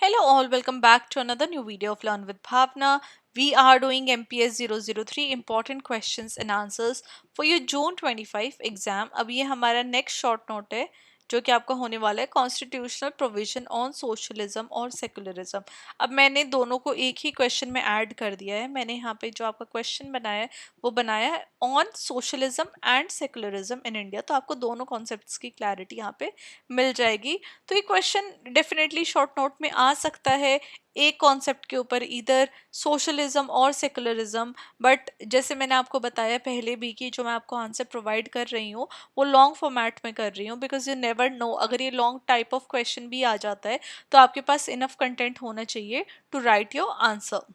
Hello all, welcome back to another new video of Learn with Bhavna. We are doing MPS 003 important questions and answers for your June 25 exam. अब ये हमारा next short note है जो कि आपका होने वाला है कॉन्स्टिट्यूशनल प्रोविजन ऑन सोशलिज्म और सेकुलरिज्म। अब मैंने दोनों को एक ही क्वेश्चन में ऐड कर दिया है। मैंने यहाँ पे जो आपका क्वेश्चन बनाया है वो बनाया है on socialism and secularism in India, तो आपको दोनों कॉन्सेप्ट्स की क्लैरिटी यहाँ पे मिल जाएगी। तो ये क्वेश्चन डेफिनेटली शॉर्ट नोट में आ सकता है एक कॉन्सेप्ट के ऊपर, इधर सोशलिज्म और सेकुलरिज्म। बट जैसे मैंने आपको बताया पहले भी कि जो मैं आपको आंसर प्रोवाइड कर रही हूँ वो लॉन्ग फॉर्मेट में कर रही हूँ, बिकॉज यू नेवर नो, अगर ये लॉन्ग टाइप ऑफ क्वेश्चन भी आ जाता है तो आपके पास इनफ कंटेंट होना चाहिए टू राइट योर आंसर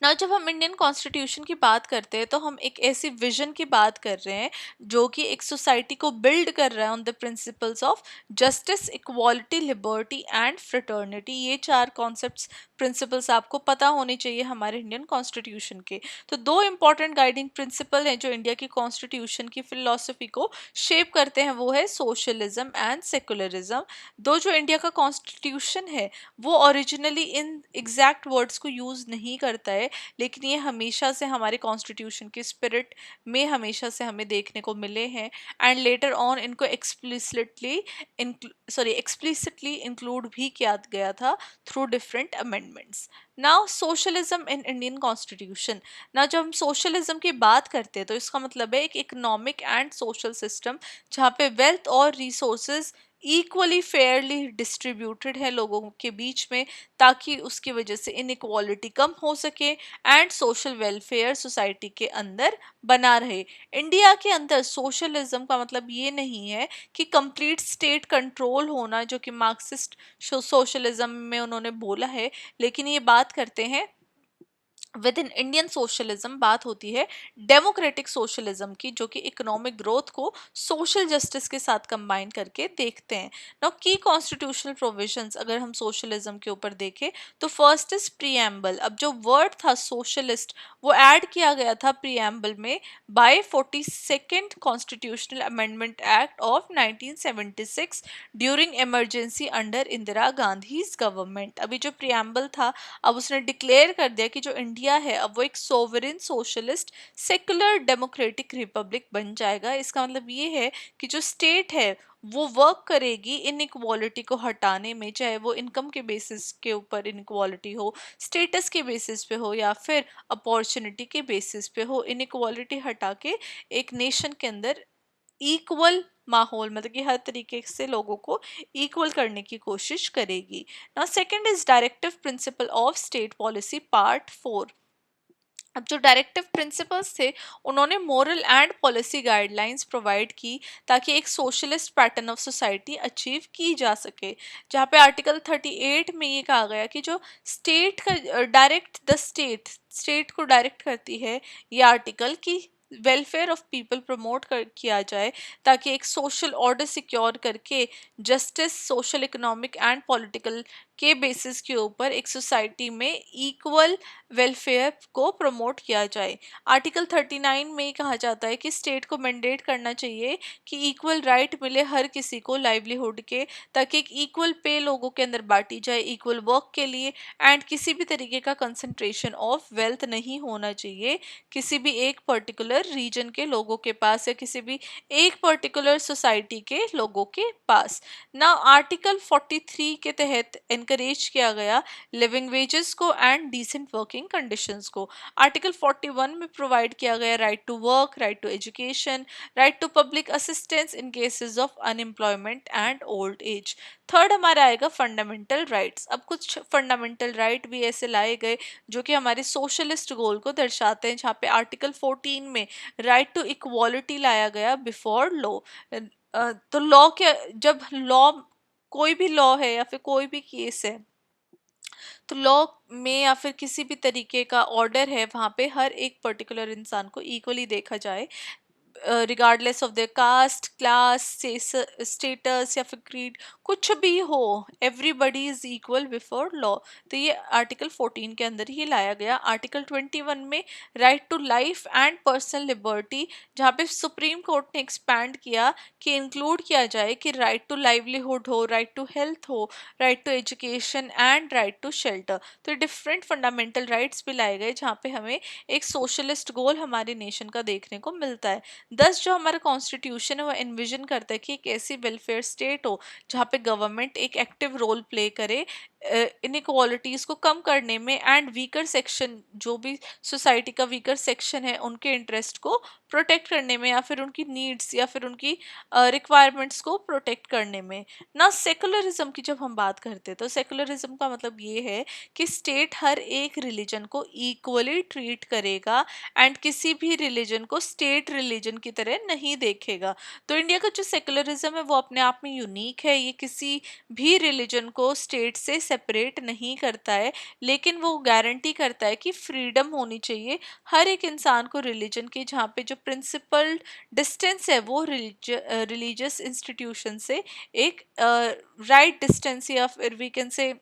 ना। जब हम इंडियन कॉन्स्टिट्यूशन की बात करते हैं तो हम एक ऐसी विजन की बात कर रहे हैं जो कि एक सोसाइटी को बिल्ड कर रहा है on the principles of justice, equality, liberty and fraternity. ये चार कॉन्सेप्ट्स, प्रिंसिपल्स आपको पता होने चाहिए हमारे इंडियन कॉन्स्टिट्यूशन के। तो दो इंपॉर्टेंट गाइडिंग प्रिंसिपल हैं जो इंडिया की कॉन्स्टिट्यूशन की फिलॉसफी को शेप करते हैं, वो है सोशलिज्म एंड सेकुलरिज्म। दो जो इंडिया का कॉन्स्टिट्यूशन है वो ओरिजिनली इन एग्जैक्ट वर्ड्स को यूज नहीं करता है, लेकिन ये हमेशा से हमारे कॉन्स्टिट्यूशन के स्पिरिट में हमेशा से हमें देखने को मिले हैं एंड लेटर ऑन इनको एक्सप्लिसिटली इंक्लूड भी किया गया था through different amendments. Now socialism in Indian constitution. ना जब हम सोशलिज्म की बात करते हैं तो इसका मतलब है एक इकोनॉमिक एंड सोशल सिस्टम जहाँ पे वेल्थ और रिसोर्सेज इक्वली फेयरली डिस्ट्रीब्यूटेड है लोगों के बीच में, ताकि उसकी वजह से इनइक्वालिटी कम हो सके एंड सोशल वेलफेयर सोसाइटी के अंदर बना रहे। इंडिया के अंदर सोशलिज्म का मतलब ये नहीं है कि कंप्लीट स्टेट कंट्रोल होना, जो कि मार्क्सिस्ट सोशलिज्म में उन्होंने बोला है, लेकिन ये बात करते हैं विद इन इंडियन सोशलिज्म, बात होती है डेमोक्रेटिक सोशलिज्म की, जो कि इकोनॉमिक ग्रोथ को सोशल जस्टिस के साथ कंबाइन करके देखते हैं। नाउ की कॉन्स्टिट्यूशनल प्रोविजंस अगर हम सोशलिज्म के ऊपर देखें तो फर्स्ट इज प्रीएम्बल। अब जो वर्ड था सोशलिस्ट वो ऐड किया गया था प्रीएम्बल में by 42nd constitutional amendment act of 1976 during emergency under Indira Gandhi government. अभी जो प्रीएम्बल था, अब उसने डिक्लेयर कर दिया कि जो इंडिया है अब वो एक sovereign socialist secular democratic Republic बन जाएगा। इसका मतलब ये है कि जो स्टेट है वो वर्क करेगी इनइक्वालिटी को हटाने में, चाहे वो इनकम के बेसिस के ऊपर इनइक्वालिटी हो, स्टेटस के बेसिस पे हो, या फिर अपॉर्चुनिटी के बेसिस पे हो। इनइक्वालिटी हटा के एक नेशन के अंदर इक्वल माहौल, मतलब कि हर तरीके से लोगों को इक्वल करने की कोशिश करेगी। Now second is directive principle of state policy part 4। अब जो डायरेक्टिव प्रिंसिपल्स थे उन्होंने moral and policy guidelines provide की ताकि एक socialist pattern of society achieve की जा सके, जहाँ पे आर्टिकल 38 में ये कहा गया कि जो स्टेट का डायरेक्ट द स्टेट को डायरेक्ट करती है ये आर्टिकल की वेलफेयर ऑफ पीपल प्रमोट किया जाए, ताकि एक सोशल ऑर्डर सिक्योर करके justice, social, economic and political के बेसिस के ऊपर एक सोसाइटी में इक्वल वेलफेयर को प्रमोट किया जाए। आर्टिकल 39 में कहा जाता है कि स्टेट को मैंडेट करना चाहिए कि इक्वल राइट मिले हर किसी को लाइवलीहुड के, ताकि एक इक्वल पे लोगों के अंदर बांटी जाए इक्वल वर्क के लिए, एंड किसी भी तरीके का कंसंट्रेशन ऑफ वेल्थ नहीं होना चाहिए किसी भी एक पर्टिकुलर रीजन के लोगों के पास या किसी भी एक पर्टिकुलर सोसाइटी के लोगों के पास। ना आर्टिकल 43 के तहत इनकरेज किया गया लिविंग वेजेस को एंड डिसेंट वर्किंग कंडीशंस को। आर्टिकल 41 में प्रोवाइड किया गया right to work, right to education, right to public assistance in cases of unemployment and old age. Third हमारा आएगा फंडामेंटल राइट्स। अब कुछ फंडामेंटल राइट भी ऐसे लाए गए जो कि हमारे सोशलिस्ट गोल को दर्शाते हैं, जहाँ पे आर्टिकल 14 में राइट टू इक्वालिटी लाया गया बिफोर लॉ। तो लॉ के, जब लॉ, कोई भी लॉ है या फिर कोई भी केस है, तो लॉ में या फिर किसी भी तरीके का ऑर्डर है, वहाँ पे हर एक पर्टिकुलर इंसान को इक्वली देखा जाए regardless of their caste, class, status या फिर क्रीड, कुछ भी हो, everybody is equal before law. तो ये आर्टिकल 14 के अंदर ही लाया गया। आर्टिकल 21 में right to life and personal liberty, जहाँ पे सुप्रीम कोर्ट ने एक्सपैंड किया कि इंक्लूड किया जाए कि राइट टू लाइवलीहुड हो, राइट टू हेल्थ हो, right to education and right to shelter. तो डिफरेंट फंडामेंटल राइट्स भी लाए गए, जहाँ पे हमें एक सोशलिस्ट गोल हमारे नेशन का देखने को मिलता है। दस जो हमारा कॉन्स्टिट्यूशन है वो एनविजन करता है कि एक ऐसी वेलफेयर स्टेट हो जहाँ पे गवर्नमेंट एक एक्टिव रोल प्ले करे इनइक्वालिटीज को कम करने में, एंड वीकर सेक्शन, जो भी सोसाइटी का वीकर सेक्शन है, उनके इंटरेस्ट को प्रोटेक्ट करने में, या फिर उनकी नीड्स या फिर उनकी रिक्वायरमेंट्स को प्रोटेक्ट करने में। ना सेकुलरिज्म की जब हम बात करते हैं तो सेकुलरिज्म का मतलब ये है कि स्टेट हर एक रिलीजन को इक्वली ट्रीट करेगा एंड किसी भी रिलीजन को स्टेट रिलीजन की तरह नहीं देखेगा। तो इंडिया का जो सेकुलरिज्म है वो अपने आप में यूनिक है, ये किसी भी रिलीजन को स्टेट से सेपरेट नहीं करता है, लेकिन वो गारंटी करता है कि फ्रीडम होनी चाहिए हर एक इंसान को रिलीजन की, जहाँ पे जो प्रिंसिपल डिस्टेंस है वो रिलीजियस इंस्टीट्यूशन से एक राइट डिस्टेंस या फिर we can say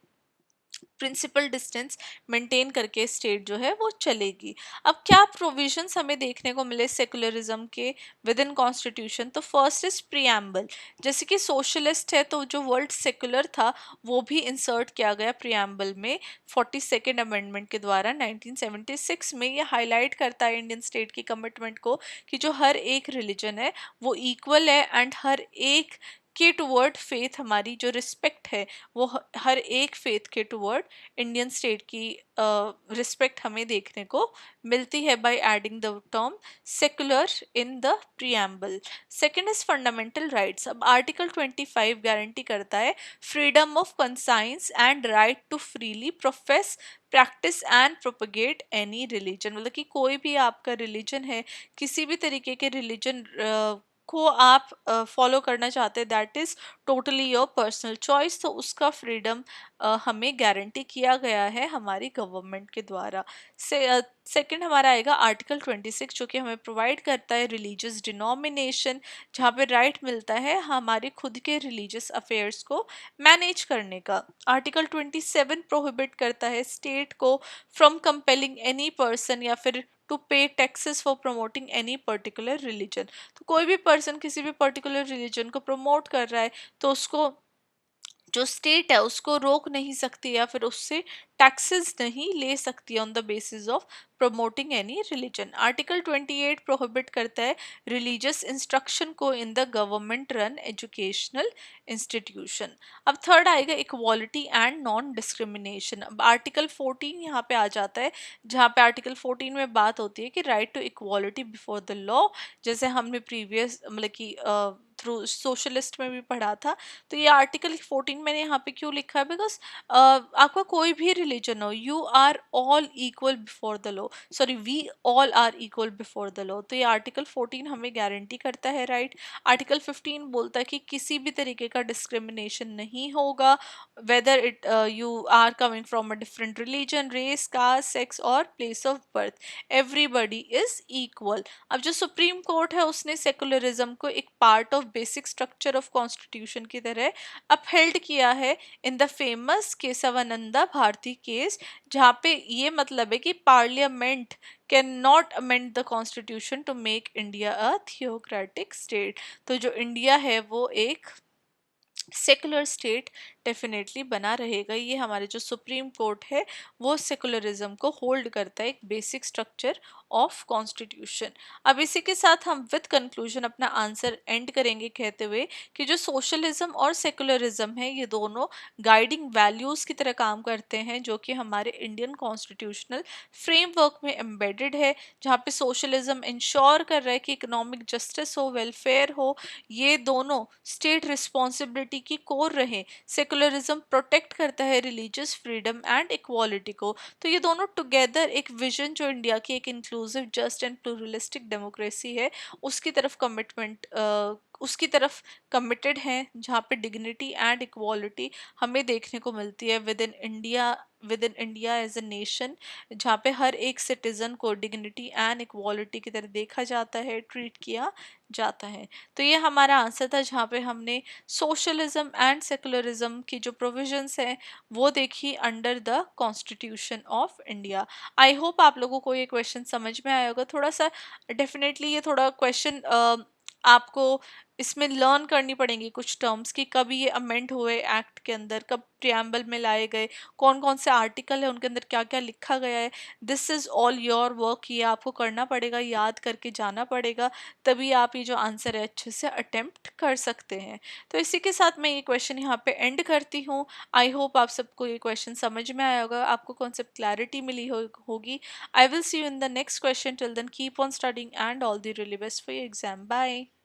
principle distance maintain करके स्टेट जो है वो चलेगी। अब क्या प्रोविजंस हमें देखने को मिले सेकुलरिज्म के विद इन कॉन्स्टिट्यूशन? तो फर्स्ट इज प्रियम्बल। जैसे कि सोशलिस्ट है तो जो वर्ड सेकुलर था वो भी इंसर्ट किया गया प्रियम्बल में 42nd अमेंडमेंट के द्वारा 1976 में। ये हाईलाइट करता है इंडियन स्टेट की कमिटमेंट को कि जो हर एक रिलीजन है वो इक्वल है, एंड हर एक के टुवर्ड फेथ हमारी जो रिस्पेक्ट है वो हर एक फेथ के टुवर्ड इंडियन स्टेट की रिस्पेक्ट हमें देखने को मिलती है by adding the term secular in the preamble. Second is fundamental rights. अब आर्टिकल 25 गारंटी करता है freedom of conscience and right to freely profess, practice and propagate any religion. मतलब कि कोई भी आपका रिलीजन है, किसी भी तरीके के रिलीजन को आप फॉलो करना चाहते हैं, that is totally your personal choice. तो उसका फ्रीडम हमें गारंटी किया गया है हमारी गवर्नमेंट के द्वारा। सेकंड हमारा आएगा आर्टिकल 26, जो कि हमें प्रोवाइड करता है रिलीजियस डिनोमिनेशन, जहाँ पे राइट मिलता है हमारे खुद के रिलीजियस अफेयर्स को मैनेज करने का। आर्टिकल 27 प्रोहिबिट करता है स्टेट को फ्रॉम कंपेलिंग एनी पर्सन या फिर टू पे taxes for promoting any particular religion. तो कोई भी पर्सन किसी भी पर्टिकुलर रिलीजन को प्रमोट कर रहा है तो उसको जो स्टेट है उसको रोक नहीं सकती या फिर उससे टैक्सेस नहीं ले सकती on the basis of promoting any religion. Article 28 prohibit करता है रिलीजियस इंस्ट्रक्शन को in the government run educational institution. अब थर्ड आएगा इक्वालिटी एंड नॉन डिस्क्रिमिनेशन। अब आर्टिकल 14 यहाँ पे आ जाता है, जहाँ पे आर्टिकल 14 में बात होती है कि right to equality before the law, जैसे हमने प्रीवियस मतलब कि थ्रू सोशलिस्ट में भी पढ़ा था। तो ये आर्टिकल 14 मैंने यहाँ पे क्यों लिखा है, बिकॉज आपका कोई भी रिलीजन हो, you are all equal before the law, sorry we all are equal before the law. तो ये आर्टिकल 14 हमें गारंटी करता है राइट। आर्टिकल 15 बोलता है कि किसी भी तरीके का डिस्क्रिमिनेशन नहीं होगा, whether it you are coming from a different religion, race, caste, sex और place of birth, everybody is equal. अब जो सुप्रीम कोर्ट है उसने सेकुलरिज्म को एक part of basic structure of constitution की तरह अपहेल्ड किया है in the famous Kesavananda Bharati case, जहाँ पे ये मतलब है कि parliament can not amend the constitution to make India a theocratic state. तो जो इंडिया है वो एक सेकुलर स्टेट डेफिनेटली बना रहेगा। ये हमारे जो सुप्रीम कोर्ट है वो सेकुलरिज्म को होल्ड करता है एक बेसिक स्ट्रक्चर ऑफ कॉन्स्टिट्यूशन। अब इसी के साथ हम विद कंक्लूजन अपना आंसर एंड करेंगे कहते हुए कि जो सोशलिज्म और सेकुलरिज्म है ये दोनों गाइडिंग वैल्यूज की तरह काम करते हैं, जो कि हमारे इंडियन कॉन्स्टिट्यूशनल फ्रेमवर्क में एम्बेडेड है, जहाँ पे सोशलिज्म इंश्योर कर रहा है कि इकोनॉमिक जस्टिस हो, वेलफेयर हो, ये दोनों स्टेट रिस्पॉन्सिबिलिटी की कोर रहे। सेकुलरिज्म प्रोटेक्ट करता है रिलीजियस फ्रीडम एंड इक्वालिटी को। तो ये दोनों टुगेदर एक विजन जो इंडिया की एक inclusive, just and pluralistic democracy है उसकी तरफ कमिटमेंट उसकी तरफ कमिटेड हैं, जहाँ पे डिग्निटी एंड इक्वालिटी हमें देखने को मिलती है within India as a nation, जहाँ पे हर एक सिटीजन को डिग्निटी एंड इक्वालिटी की तरह देखा जाता है, ट्रीट किया जाता है। तो ये हमारा आंसर था, जहाँ पे हमने सोशलिज्म एंड सेकुलरिज्म की जो प्रोविजंस हैं वो देखी under the constitution of India. I hope आप लोगों को ये क्वेश्चन समझ में आया होगा। थोड़ा सा डेफिनेटली ये थोड़ा क्वेश्चन आपको इसमें लर्न करनी पड़ेंगी कुछ टर्म्स कि कब ये अमेंड हुए एक्ट के अंदर, कब प्रियम्बल में लाए गए, कौन कौन से आर्टिकल है उनके अंदर, क्या क्या लिखा गया है। This is all your work, ये आपको करना पड़ेगा, याद करके जाना पड़ेगा, तभी आप ये जो आंसर है अच्छे से अटेम्प्ट कर सकते हैं। तो इसी के साथ मैं ये क्वेश्चन यहाँ पे एंड करती हूँ। आई होप आप सबको ये क्वेश्चन समझ में आया होगा, आपको कॉन्सेप्ट क्लैरिटी मिली होगी। I will see you in the next question. Till then, keep on studying and all the really best for your exam. Bye.